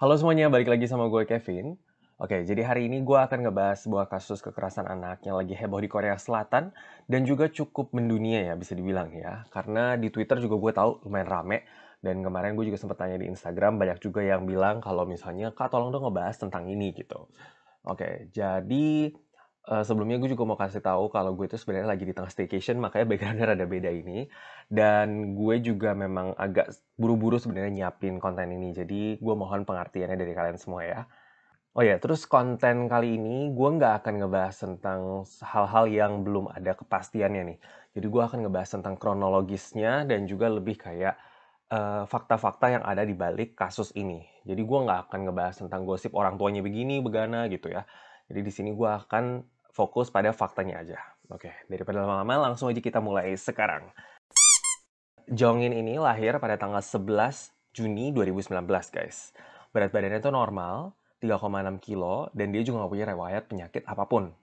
Halo semuanya, balik lagi sama gue Kevin. Oke, jadi hari ini gue akan ngebahas sebuah kasus kekerasan anak yang lagi heboh di Korea Selatan dan juga cukup mendunia ya, bisa dibilang ya. Karena di Twitter juga gue tahu lumayan rame dan kemarin gue juga sempat tanya di Instagram, banyak juga yang bilang kalau misalnya, Kak tolong dong ngebahas tentang ini gitu. Oke, jadi sebelumnya gue juga mau kasih tahu kalau gue itu sebenarnya lagi di tengah staycation, makanya background-nya rada beda ini. Dan gue juga memang agak buru-buru sebenarnya nyiapin konten ini, jadi gue mohon pengertiannya dari kalian semua ya. Oh ya, terus konten kali ini gue nggak akan ngebahas tentang hal-hal yang belum ada kepastiannya nih. Jadi gue akan ngebahas tentang kronologisnya dan juga lebih kayak fakta-fakta yang ada di balik kasus ini. Jadi gue nggak akan ngebahas tentang gosip orang tuanya begini, begana gitu ya. Jadi di sini gue akan fokus pada faktanya aja. Oke, daripada lama-lama langsung aja kita mulai sekarang. Jongin ini lahir pada tanggal 11 Juni 2019, guys. Berat badannya itu normal, 3,6 kilo, dan dia juga nggak punya riwayat penyakit apapun.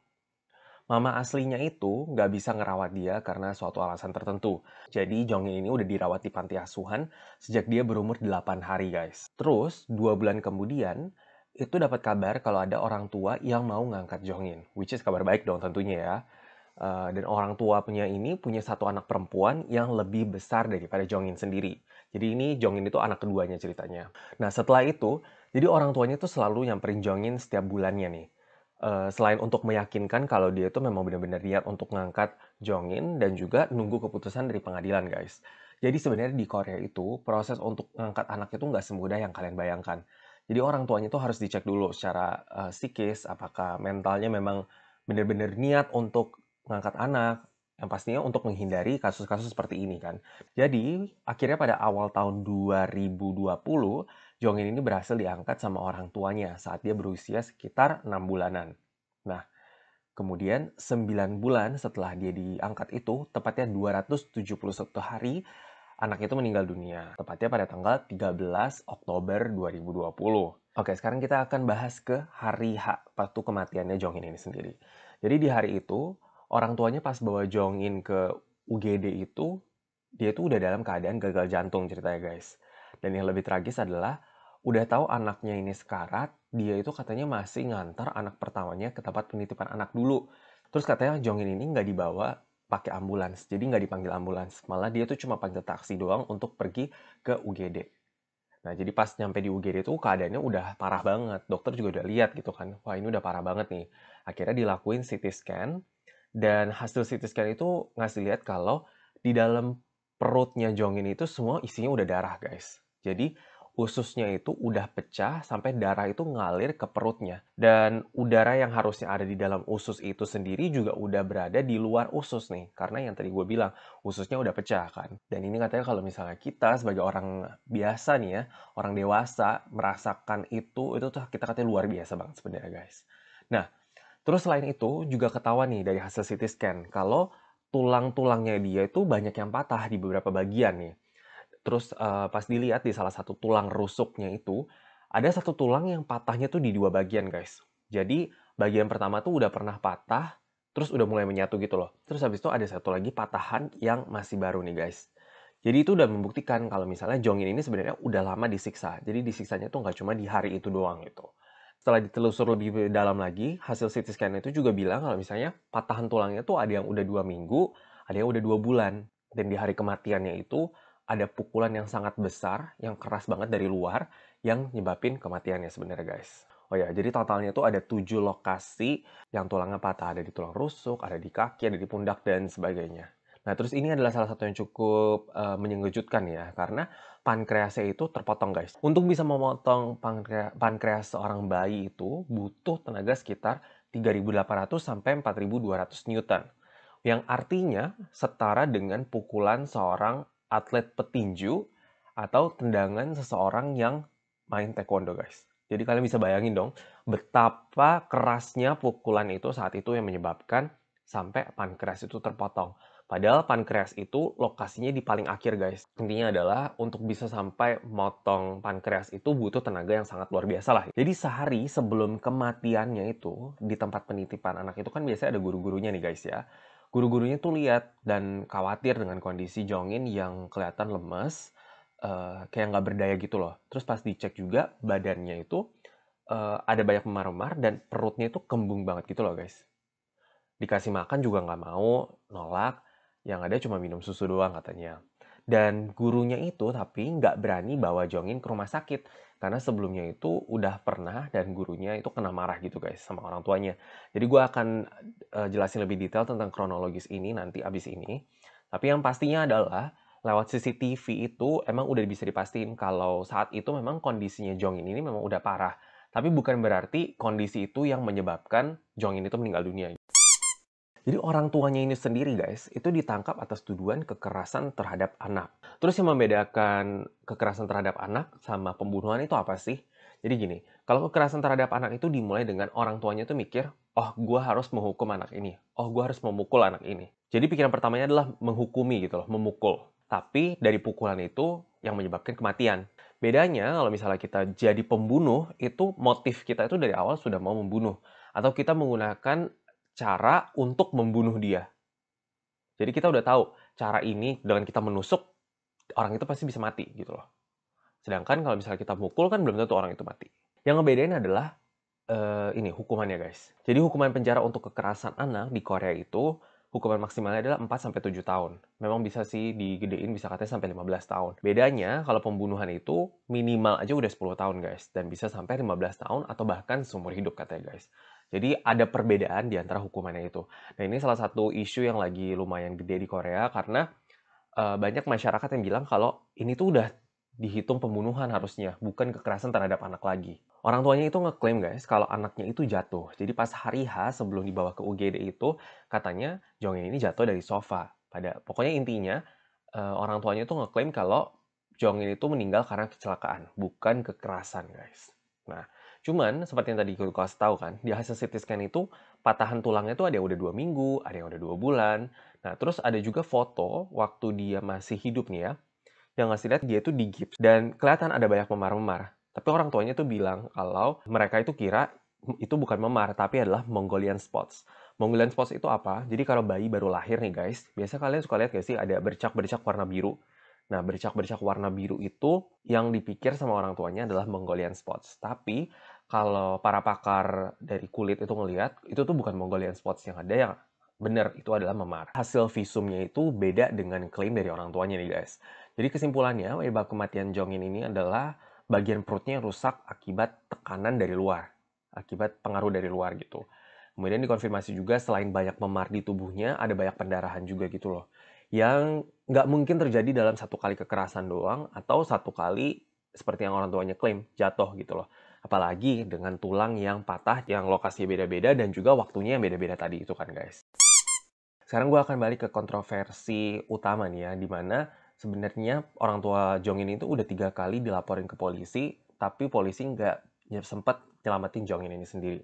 Mama aslinya itu nggak bisa ngerawat dia karena suatu alasan tertentu. Jadi Jongin ini udah dirawat di panti asuhan sejak dia berumur 8 hari, guys. Terus, 2 bulan kemudian, itu dapat kabar kalau ada orang tua yang mau ngangkat Jongin. Which is kabar baik dong tentunya ya. Dan orang tua punya ini punya satu anak perempuan yang lebih besar daripada Jongin sendiri. Jadi ini Jongin itu anak keduanya ceritanya. Nah setelah itu, jadi orang tuanya tuh selalu nyamperin Jongin setiap bulannya nih. Selain untuk meyakinkan kalau dia itu memang benar-benar niat untuk ngangkat Jongin dan juga nunggu keputusan dari pengadilan, guys. Jadi sebenarnya di Korea itu proses untuk ngangkat anak itu nggak semudah yang kalian bayangkan. Jadi orang tuanya tuh harus dicek dulu secara psikis, apakah mentalnya memang benar-benar niat untuk ngangkat anak, yang pastinya untuk menghindari kasus-kasus seperti ini kan. Jadi, akhirnya pada awal tahun 2020, Jongin ini berhasil diangkat sama orang tuanya saat dia berusia sekitar 6 bulanan. Nah, kemudian 9 bulan setelah dia diangkat itu, tepatnya 271 hari, anak itu meninggal dunia. Tepatnya pada tanggal 13 Oktober 2020. Oke, sekarang kita akan bahas ke hari H, waktu kematiannya Jongin ini sendiri. Jadi di hari itu, orang tuanya pas bawa Jongin ke UGD itu, dia itu udah dalam keadaan gagal jantung ceritanya guys. Dan yang lebih tragis adalah, udah tahu anaknya ini sekarat, dia itu katanya masih ngantar anak pertamanya ke tempat penitipan anak dulu. Terus katanya Jongin ini nggak dibawa pakai ambulans, jadi nggak dipanggil ambulans. Malah dia tuh cuma panggil taksi doang untuk pergi ke UGD. Nah, jadi pas nyampe di UGD itu keadaannya udah parah banget. Dokter juga udah lihat gitu kan, wah ini udah parah banget nih. Akhirnya dilakuin CT scan, dan hasil CT scan itu ngasih lihat kalau di dalam perutnya Jongin itu semua isinya udah darah, guys. Jadi ususnya itu udah pecah sampai darah itu ngalir ke perutnya. Dan udara yang harusnya ada di dalam usus itu sendiri juga udah berada di luar usus nih. Karena yang tadi gue bilang, ususnya udah pecah kan. Dan ini katanya kalau misalnya kita sebagai orang biasa nih ya, orang dewasa merasakan itu tuh kita katanya luar biasa banget sebenarnya guys. Nah, terus selain itu juga ketahuan nih dari hasil CT scan kalau tulang-tulangnya dia itu banyak yang patah di beberapa bagian nih. Terus pas dilihat di salah satu tulang rusuknya itu, ada satu tulang yang patahnya tuh di dua bagian guys. Jadi bagian pertama tuh udah pernah patah, terus udah mulai menyatu gitu loh. Terus habis itu ada satu lagi patahan yang masih baru nih guys. Jadi itu udah membuktikan kalau misalnya Jongin ini sebenarnya udah lama disiksa. Jadi disiksanya tuh nggak cuma di hari itu doang gitu. Setelah ditelusur lebih dalam lagi, hasil CT scan itu juga bilang kalau misalnya patahan tulangnya tuh ada yang udah 2 minggu, ada yang udah 2 bulan. Dan di hari kematiannya itu ada pukulan yang sangat besar, yang keras banget dari luar, yang nyebabin kematiannya sebenarnya guys. Oh ya, jadi totalnya tuh ada 7 lokasi yang tulangnya patah. Ada di tulang rusuk, ada di kaki, ada di pundak, dan sebagainya. Nah, terus ini adalah salah satu yang cukup menyengejutkan ya, karena pankreasnya itu terpotong guys. Untuk bisa memotong pankreas seorang bayi itu butuh tenaga sekitar 3.800 sampai 4.200 Newton. Yang artinya setara dengan pukulan seorang atlet petinju atau tendangan seseorang yang main taekwondo, guys. Jadi kalian bisa bayangin dong betapa kerasnya pukulan itu saat itu yang menyebabkan sampai pankreas itu terpotong. Padahal pankreas itu lokasinya di paling akhir, guys. Intinya adalah untuk bisa sampai motong pankreas itu butuh tenaga yang sangat luar biasa lah. Jadi sehari sebelum kematiannya itu, di tempat penitipan anak itu kan biasanya ada guru-gurunya nih guys ya. Guru-gurunya tuh lihat dan khawatir dengan kondisi Jongin yang kelihatan lemes, kayak nggak berdaya gitu loh. Terus pas dicek juga badannya itu ada banyak memar-memar dan perutnya itu kembung banget gitu loh guys. Dikasih makan juga nggak mau, nolak, yang ada cuma minum susu doang katanya. Dan gurunya itu tapi nggak berani bawa Jongin ke rumah sakit, karena sebelumnya itu udah pernah dan gurunya itu kena marah gitu guys sama orang tuanya. Jadi gue akan jelasin lebih detail tentang kronologis ini nanti abis ini. Tapi yang pastinya adalah lewat CCTV itu emang udah bisa dipastiin kalau saat itu memang kondisinya Jongin ini memang udah parah. Tapi bukan berarti kondisi itu yang menyebabkan Jongin itu meninggal dunia. Jadi orang tuanya ini sendiri guys, itu ditangkap atas tuduhan kekerasan terhadap anak. Terus yang membedakan kekerasan terhadap anak sama pembunuhan itu apa sih? Jadi gini, kalau kekerasan terhadap anak itu dimulai dengan orang tuanya itu mikir, oh gue harus menghukum anak ini, oh gue harus memukul anak ini. Jadi pikiran pertamanya adalah menghukumi gitu loh, memukul. Tapi dari pukulan itu yang menyebabkan kematian. Bedanya kalau misalnya kita jadi pembunuh, itu motif kita itu dari awal sudah mau membunuh. Atau kita menggunakan cara untuk membunuh dia. Jadi kita udah tahu cara ini dengan kita menusuk orang itu pasti bisa mati gitu loh. Sedangkan kalau misalnya kita mukul kan belum tentu orang itu mati. Yang ngebedain adalah ini hukumannya guys. Jadi hukuman penjara untuk kekerasan anak di Korea itu hukuman maksimalnya adalah 4 sampai 7 tahun. Memang bisa sih digedein bisa katanya sampai 15 tahun. Bedanya kalau pembunuhan itu minimal aja udah 10 tahun guys dan bisa sampai 15 tahun atau bahkan seumur hidup katanya guys. Jadi ada perbedaan di antara hukumannya itu. Nah, ini salah satu isu yang lagi lumayan gede di Korea karena banyak masyarakat yang bilang kalau ini tuh udah dihitung pembunuhan harusnya, bukan kekerasan terhadap anak lagi. Orang tuanya itu ngeklaim guys, kalau anaknya itu jatuh. Jadi pas hari H sebelum dibawa ke UGD itu, katanya Jongin ini jatuh dari sofa. Pokoknya intinya, orang tuanya itu ngeklaim kalau Jongin itu meninggal karena kecelakaan, bukan kekerasan guys. Nah, cuman seperti yang tadi gue kasih tahu kan, di hasil CT scan itu patahan tulangnya tuh ada yang udah 2 minggu, ada yang udah 2 bulan. Nah, terus ada juga foto waktu dia masih hidup nih ya, yang ngasih lihat dia tuh digips dan kelihatan ada banyak memar-memar. Tapi orang tuanya tuh bilang kalau mereka itu kira itu bukan memar, tapi adalah Mongolian spots. Mongolian spots itu apa? Jadi kalau bayi baru lahir nih guys, biasa kalian suka lihat gak sih ada bercak-bercak warna biru? Nah, bercak-bercak warna biru itu yang dipikir sama orang tuanya adalah Mongolian spots. Tapi kalau para pakar dari kulit itu ngelihat, itu tuh bukan Mongolian spots yang ada yang bener, itu adalah memar. Hasil visumnya itu beda dengan klaim dari orang tuanya nih guys. Jadi kesimpulannya, penyebab kematian Jongin ini adalah bagian perutnya rusak akibat tekanan dari luar, akibat pengaruh dari luar gitu. Kemudian dikonfirmasi juga selain banyak memar di tubuhnya, ada banyak pendarahan juga gitu loh. Yang nggak mungkin terjadi dalam satu kali kekerasan doang, atau satu kali seperti yang orang tuanya klaim, jatuh gitu loh. Apalagi dengan tulang yang patah, yang lokasinya beda-beda, dan juga waktunya yang beda-beda tadi itu kan guys. Sekarang gue akan balik ke kontroversi utama nih ya, di mana sebenarnya orang tua Jongin itu udah 3 kali dilaporin ke polisi, tapi polisi nggak sempat nyelamatin Jongin ini sendiri.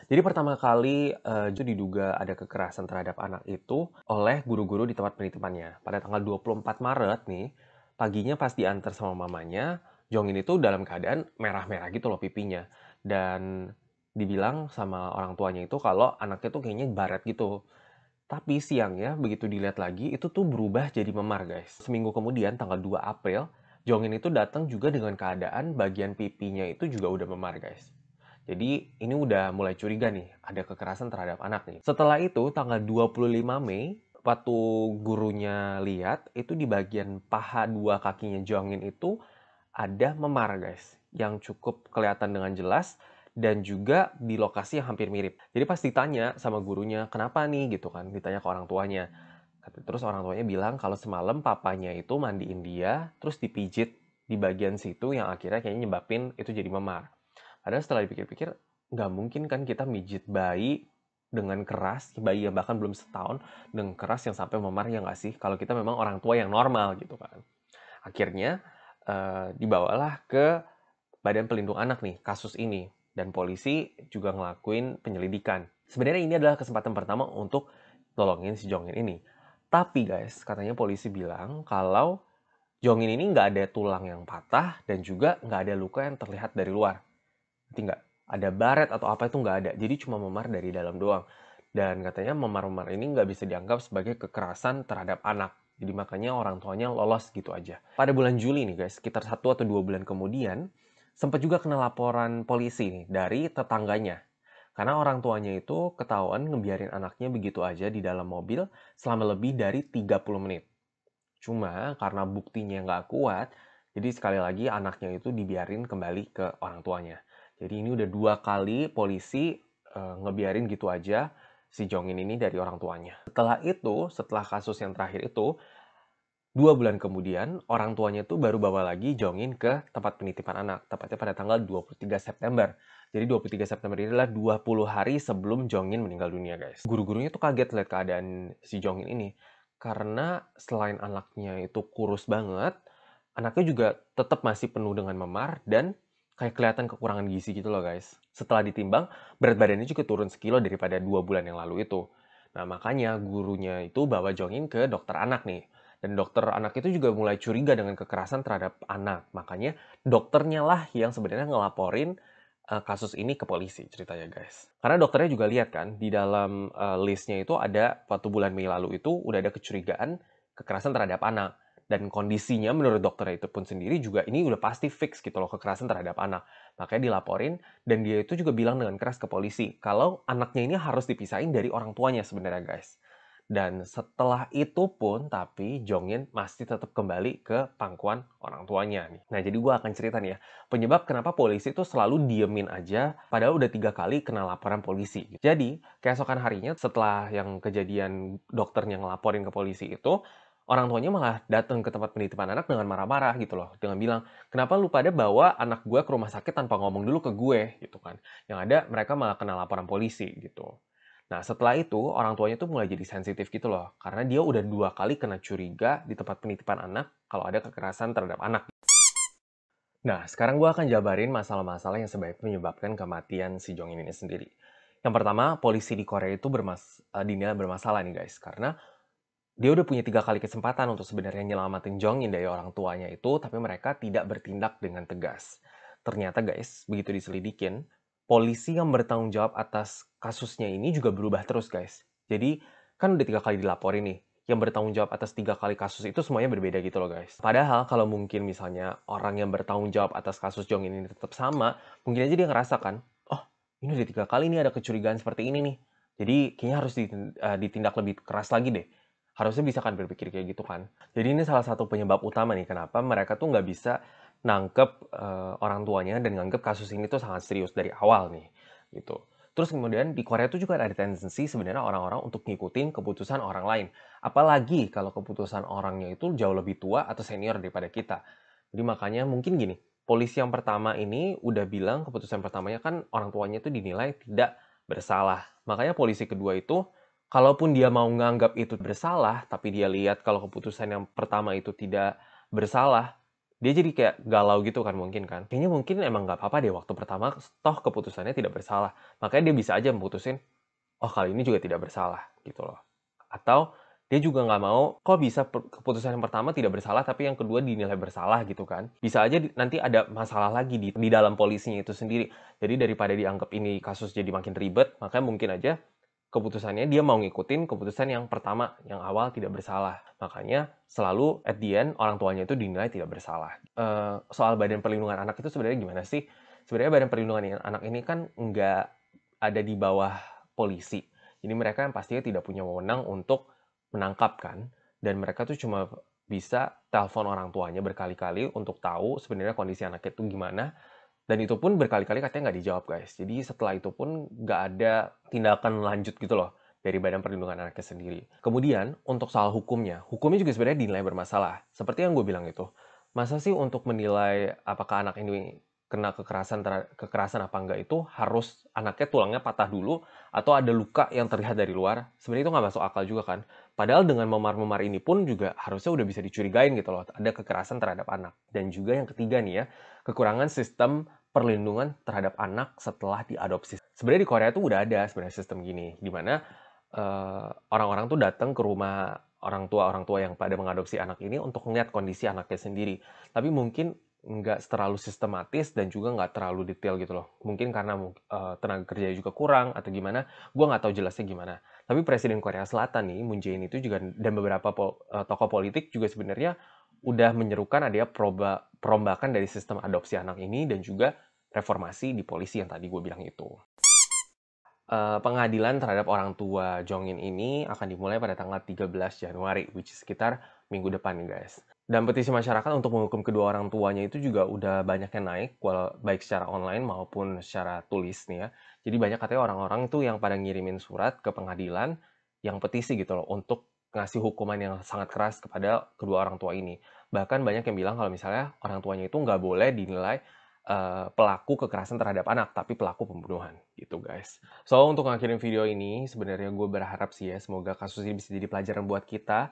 Jadi pertama kali itu diduga ada kekerasan terhadap anak itu oleh guru-guru di tempat penitipannya. Pada tanggal 24 Maret nih, paginya pas diantar sama mamanya, Jongin itu dalam keadaan merah-merah gitu loh pipinya. Dan dibilang sama orang tuanya itu kalau anaknya tuh kayaknya baret gitu. Tapi siangnya, begitu dilihat lagi, itu tuh berubah jadi memar, guys. Seminggu kemudian, tanggal 2 April, Jongin itu datang juga dengan keadaan bagian pipinya itu juga udah memar, guys. Jadi, ini udah mulai curiga nih, ada kekerasan terhadap anak nih. Setelah itu, tanggal 25 Mei, waktu gurunya lihat, itu di bagian paha dua kakinya Jongin itu ada memar, guys. Yang cukup kelihatan dengan jelas, dan juga di lokasi yang hampir mirip. Jadi pas ditanya sama gurunya, kenapa nih gitu kan, ditanya ke orang tuanya. Terus orang tuanya bilang kalau semalam papanya itu mandiin dia, terus dipijit di bagian situ yang akhirnya kayaknya nyebabin itu jadi memar. Padahal setelah dipikir-pikir, nggak mungkin kan kita mijit bayi dengan keras, bayi yang bahkan belum setahun, dengan keras yang sampai memar ya nggak sih? Kalau kita memang orang tua yang normal gitu kan. Akhirnya dibawalah ke Badan Pelindung Anak nih, kasus ini. Dan polisi juga ngelakuin penyelidikan. Sebenarnya ini adalah kesempatan pertama untuk tolongin si Jongin ini. Tapi guys, katanya polisi bilang kalau Jongin ini nggak ada tulang yang patah dan juga nggak ada luka yang terlihat dari luar. Nanti nggak ada baret atau apa itu nggak ada. Jadi cuma memar dari dalam doang. Dan katanya memar-memar ini nggak bisa dianggap sebagai kekerasan terhadap anak. Jadi makanya orang tuanya lolos gitu aja. Pada bulan Juli nih guys, sekitar 1 atau 2 bulan kemudian, sempat juga kena laporan polisi nih dari tetangganya. Karena orang tuanya itu ketahuan ngebiarin anaknya begitu aja di dalam mobil selama lebih dari 30 menit. Cuma karena buktinya nggak kuat, jadi sekali lagi anaknya itu dibiarin kembali ke orang tuanya. Jadi ini udah 2 kali polisi ngebiarin gitu aja si Jongin ini dari orang tuanya. Setelah itu, setelah kasus yang terakhir itu, 2 bulan kemudian, orang tuanya tuh baru bawa lagi Jongin ke tempat penitipan anak, tepatnya pada tanggal 23 September. Jadi 23 September ini adalah 20 hari sebelum Jongin meninggal dunia, guys. Guru-gurunya tuh kaget lihat keadaan si Jongin ini. Karena selain anaknya itu kurus banget, anaknya juga tetap masih penuh dengan memar dan kayak kelihatan kekurangan gizi gitu loh, guys. Setelah ditimbang, berat badannya juga turun sekilo daripada 2 bulan yang lalu itu. Nah, makanya gurunya itu bawa Jongin ke dokter anak nih. Dan dokter anak itu juga mulai curiga dengan kekerasan terhadap anak. Makanya dokternya lah yang sebenarnya ngelaporin kasus ini ke polisi ceritanya guys. Karena dokternya juga lihat kan di dalam listnya itu ada waktu bulan Mei lalu itu udah ada kecurigaan kekerasan terhadap anak. Dan kondisinya menurut dokter itu pun sendiri juga ini udah pasti fix gitu loh kekerasan terhadap anak. Makanya dilaporin dan dia itu juga bilang dengan keras ke polisi kalau anaknya ini harus dipisahin dari orang tuanya sebenarnya guys. Dan setelah itu pun, tapi Jongin masih tetap kembali ke pangkuan orang tuanya nih. Nah, jadi gue akan cerita nih ya, penyebab kenapa polisi itu selalu diemin aja, padahal udah 3 kali kena laporan polisi. Jadi, keesokan harinya setelah yang kejadian dokternya ngelaporin ke polisi itu, orang tuanya malah datang ke tempat penitipan anak dengan marah-marah gitu loh. Dengan bilang, kenapa lu pada bawa anak gue ke rumah sakit tanpa ngomong dulu ke gue gitu kan. Yang ada mereka malah kena laporan polisi gitu. Nah, setelah itu, orang tuanya tuh mulai jadi sensitif gitu loh. Karena dia udah 2 kali kena curiga di tempat penitipan anak kalau ada kekerasan terhadap anak. Nah, sekarang gue akan jabarin masalah-masalah yang sebaiknya menyebabkan kematian si Jongin ini sendiri. Yang pertama, polisi di Korea itu dinilai bermasalah nih guys. Karena dia udah punya 3 kali kesempatan untuk sebenarnya nyelamatin Jongin dari orang tuanya itu, tapi mereka tidak bertindak dengan tegas. Ternyata guys, begitu diselidikin, polisi yang bertanggung jawab atas kasusnya ini juga berubah terus guys. Jadi, kan udah 3 kali dilaporin nih. Yang bertanggung jawab atas 3 kali kasus itu semuanya berbeda gitu loh guys. Padahal kalau mungkin misalnya orang yang bertanggung jawab atas kasus Jongin ini tetap sama, mungkin aja dia ngerasa kan, oh ini udah 3 kali nih ada kecurigaan seperti ini nih. Jadi kayaknya harus ditindak lebih keras lagi deh. Harusnya bisa kan berpikir kayak gitu kan. Jadi ini salah satu penyebab utama nih kenapa mereka tuh nggak bisa nangkep orang tuanya dan nganggep kasus ini tuh sangat serius dari awal nih gitu. Terus kemudian di Korea tuh juga ada tendensi sebenarnya orang-orang untuk ngikutin keputusan orang lain. Apalagi kalau keputusan orangnya itu jauh lebih tua atau senior daripada kita. Jadi makanya mungkin gini, polisi yang pertama ini udah bilang keputusan pertamanya kan orang tuanya itu dinilai tidak bersalah. Makanya polisi kedua itu kalaupun dia mau nganggap itu bersalah, tapi dia lihat kalau keputusan yang pertama itu tidak bersalah, dia jadi kayak galau gitu kan mungkin kan. Kayaknya mungkin emang nggak apa-apa deh waktu pertama, toh keputusannya tidak bersalah. Makanya dia bisa aja memutusin, oh kali ini juga tidak bersalah gitu loh. Atau dia juga nggak mau, kok bisa keputusan yang pertama tidak bersalah, tapi yang kedua dinilai bersalah gitu kan. Bisa aja nanti ada masalah lagi di dalam polisinya itu sendiri. Jadi daripada dianggap ini kasus jadi makin ribet, makanya mungkin aja keputusannya dia mau ngikutin keputusan yang pertama, yang awal tidak bersalah. Makanya selalu at the end orang tuanya itu dinilai tidak bersalah. Soal Badan Perlindungan Anak itu sebenarnya gimana sih? Sebenarnya Badan Perlindungan Anak ini kan nggak ada di bawah polisi. Jadi mereka yang pastinya tidak punya wewenang untuk menangkap kan. Dan mereka tuh cuma bisa telepon orang tuanya berkali-kali untuk tahu sebenarnya kondisi anaknya itu gimana. Dan itu pun berkali-kali katanya nggak dijawab guys. Jadi setelah itu pun nggak ada tindakan lanjut gitu loh dari Badan Perlindungan Anaknya sendiri. Kemudian untuk soal hukumnya juga sebenarnya dinilai bermasalah. Seperti yang gue bilang itu, masa sih untuk menilai apakah anak ini kena kekerasan apa enggak itu harus anaknya tulangnya patah dulu atau ada luka yang terlihat dari luar. Sebenarnya itu nggak masuk akal juga kan. Padahal dengan memar-memar ini pun juga harusnya udah bisa dicurigain gitu loh. Ada kekerasan terhadap anak. Dan juga yang ketiga nih ya, kekurangan sistem perlindungan terhadap anak setelah diadopsi. Sebenarnya di Korea tuh udah ada sebenarnya sistem gini, di mana orang-orang tuh datang ke rumah orang tua yang pada mengadopsi anak ini untuk melihat kondisi anaknya sendiri. Tapi mungkin nggak terlalu sistematis dan juga nggak terlalu detail gitu loh. Mungkin karena tenaga kerjanya juga kurang atau gimana, gue nggak tahu jelasnya gimana. Tapi Presiden Korea Selatan nih, Moon Jae-in itu juga dan beberapa tokoh politik juga sebenarnya udah menyerukan adanya perombakan dari sistem adopsi anak ini dan juga reformasi di polisi yang tadi gue bilang itu. Pengadilan terhadap orang tua Jongin ini akan dimulai pada tanggal 13 Januari, which is sekitar minggu depan nih guys. Dan petisi masyarakat untuk menghukum kedua orang tuanya itu juga udah banyak yang naik, baik secara online maupun secara tulis nih ya. Jadi banyak katanya orang-orang itu yang pada ngirimin surat ke pengadilan yang petisi gitu loh, untuk ngasih hukuman yang sangat keras kepada kedua orang tua ini. Bahkan banyak yang bilang kalau misalnya orang tuanya itu nggak boleh dinilai pelaku kekerasan terhadap anak, tapi pelaku pembunuhan gitu guys. So, untuk ngakhirin video ini, sebenarnya gue berharap sih ya, semoga kasus ini bisa jadi pelajaran buat kita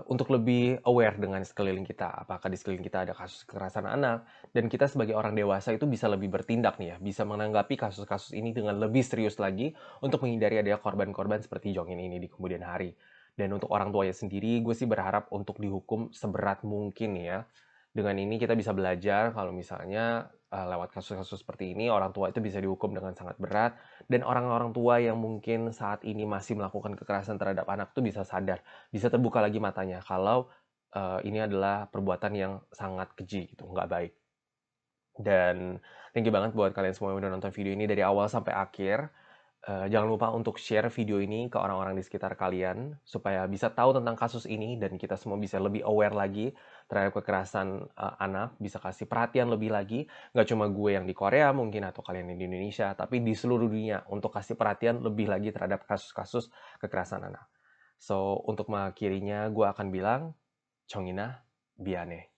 untuk lebih aware dengan sekeliling kita. Apakah di sekeliling kita ada kasus kekerasan anak, dan kita sebagai orang dewasa itu bisa lebih bertindak nih ya, bisa menanggapi kasus-kasus ini dengan lebih serius lagi untuk menghindari adanya korban-korban seperti Jongin ini di kemudian hari. Dan untuk orang tuanya sendiri, gue sih berharap untuk dihukum seberat mungkin ya. Dengan ini kita bisa belajar kalau misalnya lewat kasus-kasus seperti ini, orang tua itu bisa dihukum dengan sangat berat, dan orang-orang tua yang mungkin saat ini masih melakukan kekerasan terhadap anak itu bisa sadar, bisa terbuka lagi matanya kalau ini adalah perbuatan yang sangat keji gitu, nggak baik. Dan thank you banget buat kalian semua yang udah nonton video ini dari awal sampai akhir. Jangan lupa untuk share video ini ke orang-orang di sekitar kalian supaya bisa tahu tentang kasus ini dan kita semua bisa lebih aware lagi terhadap kekerasan anak, bisa kasih perhatian lebih lagi. Nggak cuma gue yang di Korea mungkin atau kalian yang di Indonesia, tapi di seluruh dunia untuk kasih perhatian lebih lagi terhadap kasus-kasus kekerasan anak. So, untuk mengakhirinya gue akan bilang, Chongina, Biane.